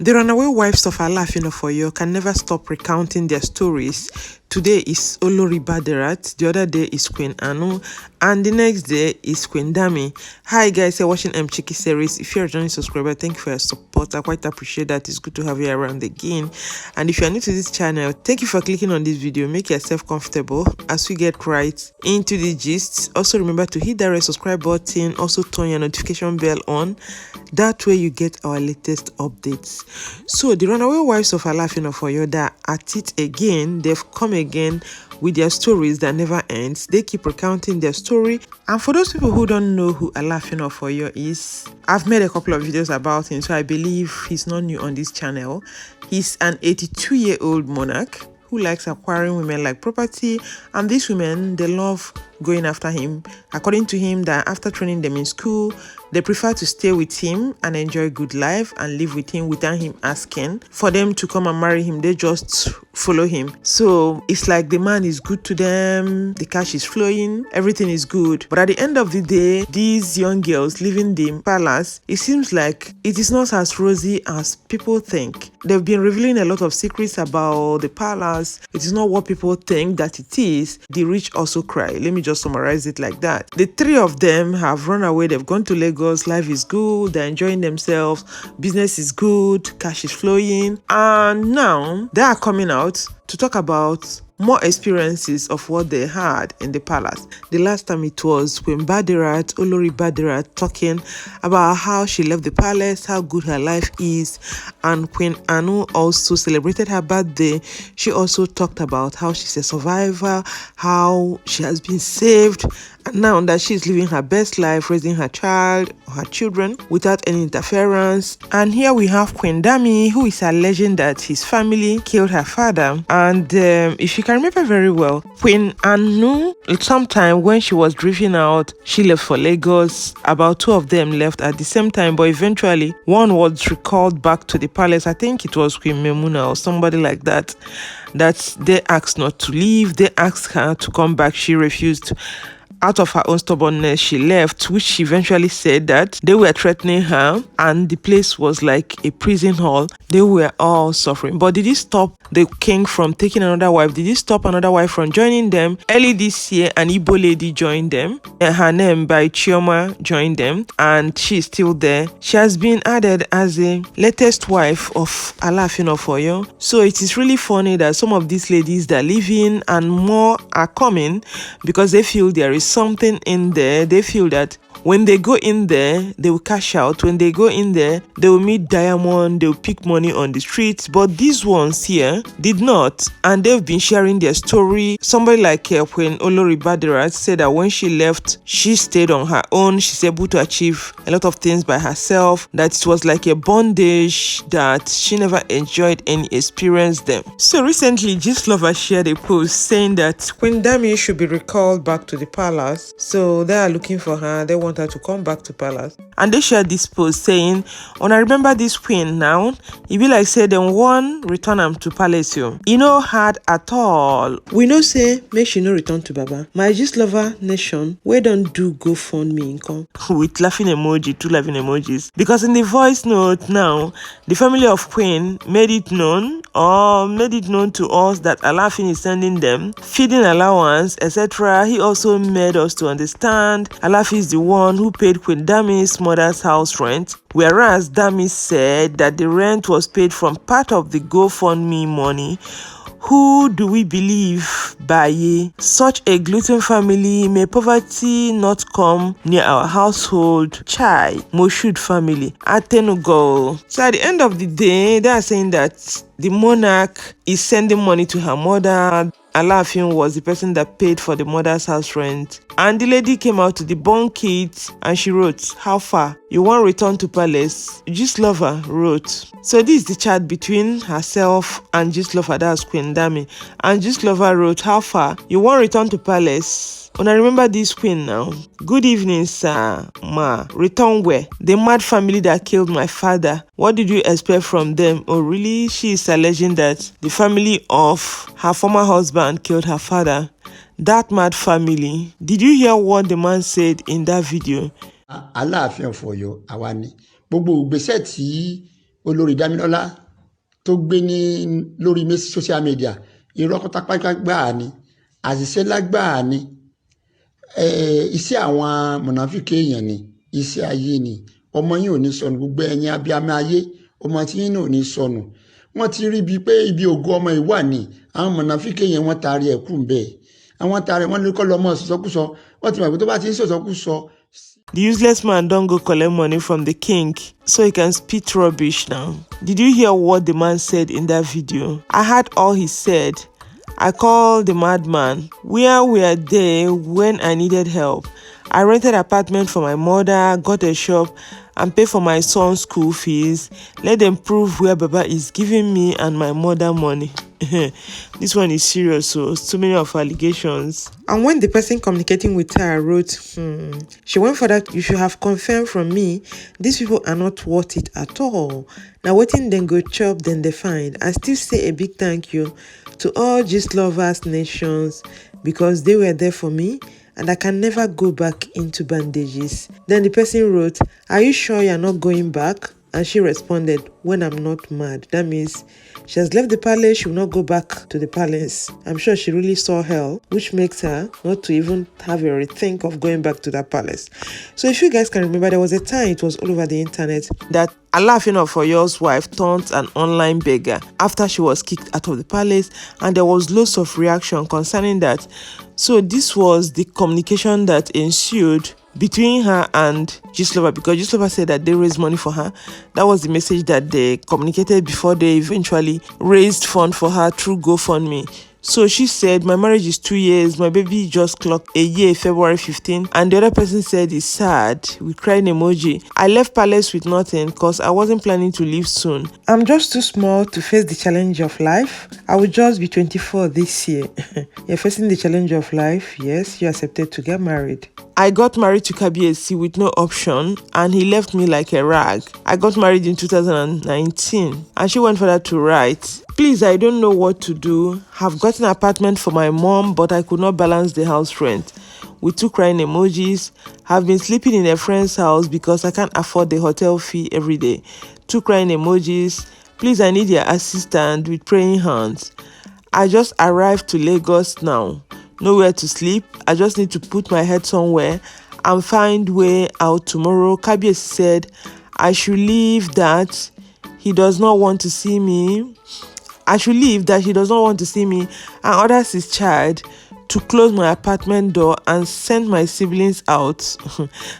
The runaway wives of Alaafin of Oyo can never stop recounting their stories. Today is Olori Badirat, the other day is Queen Anu, and the next day is Queen Dami. Hi guys, you're watching Chiki series. If you're a joining subscriber, thank you for your support. I quite appreciate that. It's good to have you around again. And if you're new to this channel, thank you for clicking on this video. Make yourself comfortable as we get right into the gist. Also remember to hit that red subscribe button. Also turn your notification bell on. That way you get our latest updates. So the runaway wives of Alaafin of Oyo that at it again, they've come again with their stories that never ends. They keep recounting their story. And for those people who don't know who Alaafin of Oyo is, I've made a couple of videos about him, so I believe he's not new on this channel. He's an 82-year-old monarch who likes acquiring women like property, and these women, they love going after him. According to him, that after training them in school, they prefer to stay with him and enjoy good life and live with him without him asking for them to come and marry him. They just follow him. So it's like the man is good to them, the cash is flowing, everything is good. But at the end of the day, these young girls living the palace, it seems like it is not as rosy as people think. They've been revealing a lot of secrets about the palace. It is not what people think that it is. The rich also cry. Let me just summarize it like that. The three of them have run away. They've gone to Lagos. Life is good. They're enjoying themselves. Business is good. Cash is flowing. And now they are coming out to talk about more experiences of what they had in the palace. The last time it was Queen Badirat, Olori Badirat, talking about how she left the palace, how good her life is, and Queen Anu also celebrated her birthday. She also talked about how she's a survivor, how she has been saved, and now that she's living her best life, raising her child or her children without any interference. And here we have Queen Dami, who is alleging that his family killed her father. And if you can remember very well, Queen Anu, sometime when she was drifting out, she left for Lagos. About two of them left at the same time, but eventually one was recalled back to the palace. I think it was Queen Memuna or somebody like that. That they asked not to leave. They asked her to come back. She refused. Out of her own stubbornness, she left, which she eventually said that they were threatening her and the place was like a prison hall. They were all suffering. But did it stop the king from taking another wife? Did it stop another wife from joining them? Early this year, an Igbo lady joined them. Her name by Chioma joined them, and she's still there. She has been added as the latest wife of Alaafin of Oyo. So it is really funny that some of these ladies that live in and more are coming because they feel there is something in there. They feel that when they go in there, they will cash out. When they go in there, they will meet diamond, they will pick money on the streets. But these ones here did not, and they've been sharing their story. Somebody like when Olori Badirat said that when she left, she stayed on her own. She's able to achieve a lot of things by herself, that it was like a bondage, that she never enjoyed any experience them. So recently, Gist Lover shared a post saying that Queen Dami should be recalled back to the palace. So they are looking for her. They want her to come back to palace, and they shared this post saying, "When I remember this queen now, it be like say them one return am to palace yo. E no hard at all. We know say make she no return to Baba. My Gist Lover nation, we don't do GoFundMe income." With laughing emoji, two laughing emojis, because in the voice note now, the family of Queen made it known to us that Alaafin is sending them feeding allowance, etc. He also made us to understand Alaafin is the one who paid Queen Dami's mother's house rent, whereas Dami said that the rent was paid from part of the GoFundMe money. Who do we believe? Baye? Such a gluten family, may poverty not come near our household. Chai, Moshood family, Atenugo. So at the end of the day, they are saying that the monarch is sending money to her mother. Alaafin was the person that paid for the mother's house rent. And the lady came out to debunk it, and she wrote, "How far? You want return to palace?" Gist Lover wrote. So this is the chat between herself and Gist Lover, that's Queen Dami. And Gist Lover wrote, "How far? You want return to palace? When I remember this queen now. Good evening, sir. Ma. Return where? The mad family that killed my father. What did you expect from them?" Oh, really? She is alleging that the family of her former husband killed her father. That mad family. Did you hear what the man said in that video? Alaafin of Oyo, àwa ni. Gbogbo ìgbésẹ̀ tí olórí Dámilọ́lá tó gbé ní lórí social media irọ́ pátápátá gbáà ni àṣìṣe lágbáà ni iṣẹ́ àwọn mọ̀nàfíkì èèyàn ni iṣẹ́ ayé ni ọmọ yín ò ní sọnù gbogbo ẹ̀yin abiyamọ ayé ọmọ tí yín náà ò ní sọnù wọ́n ti rí bíi pé ibi ògo ọmọ yìí wà ní àwọn mọ̀nàfíkì èèyàn wọ́n taari ẹ̀ kú bẹ́ẹ̀ àwọn taari wọ́n ní kọ́ lọ́mọ sọ̀sọ́kùsọ wọ́n ti mọ̀ pé tó bá ti ń sọ̀sọ́kùsọ. The useless man don't go collect money from the king so he can spit rubbish now. Did you hear what the man said in that video? I heard all he said. I called the madman. Where were they when I needed help? I rented an apartment for my mother, got a shop, and paid for my son's school fees. Let them prove where Baba is giving me and my mother money. This one is serious, so many of allegations. And when the person communicating with her wrote, she went for that, you should have confirmed from me, these people are not worth it at all. Now waiting then go chop, then they find. I still say a big thank you to all gist lovers nations because they were there for me and I can never go back into bandages. Then the person wrote, are you sure you're not going back? And she responded, when I'm not mad. That means she has left the palace, she will not go back to the palace. I'm sure she really saw hell, which makes her not to even have a rethink of going back to that palace. So if you guys can remember, there was a time it was all over the internet that Alaafin of Oyo's wife turned an online beggar after she was kicked out of the palace, and there was lots of reaction concerning that. So this was the communication that ensued between her and Gislova, because Gislova said that they raised money for her. That was the message that they communicated before they eventually raised funds for her through GoFundMe. So she said, my marriage is 2 years, my baby just clocked a year, February 15. And the other person said, it's sad, with crying emoji. I left palace with nothing because I wasn't planning to leave soon. I'm just too small to face the challenge of life. I will just be 24 this year. You're facing the challenge of life. Yes, you accepted to get married. I got married to Kabiyesi with no option and he left me like a rag. I got married in 2019 and she went further to write, please, I don't know what to do. Have gotten an apartment for my mom, but I could not balance the house rent. With 2 crying emojis. Have been sleeping in a friend's house because I can't afford the hotel fee every day. 2 crying emojis. Please, I need your assistance with praying hands. I just arrived to Lagos now. Nowhere to sleep. I just need to put my head somewhere and find way out tomorrow. Kabiyesi said I should leave that he does not want to see me. And orders his child to close my apartment door and send my siblings out.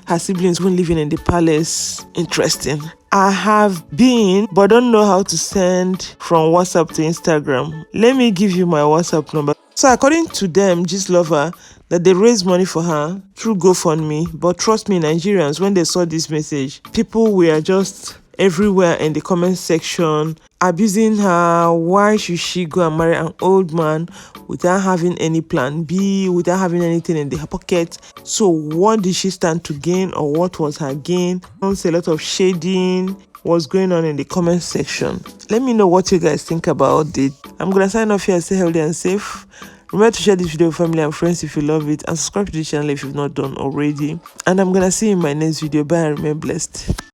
Her siblings won't living in the palace. Interesting. I have been, but don't know how to send from WhatsApp to Instagram. Let me give you my WhatsApp number. So according to them, Gistlover, that they raised money for her through GoFundMe. But trust me, Nigerians, when they saw this message, people were just everywhere in the comment section abusing her. Why should she go and marry an old man without having any plan B, without having anything in her pocket? So what did she stand to gain, or what was her gain? A lot of shading was going on in the comment section. Let me know what you guys think about it. I'm gonna sign off here. Stay healthy and safe. Remember to share this video with family and friends if you love it, and subscribe to the channel if you've not done already. And I'm gonna see you in my next video. Bye and remain blessed.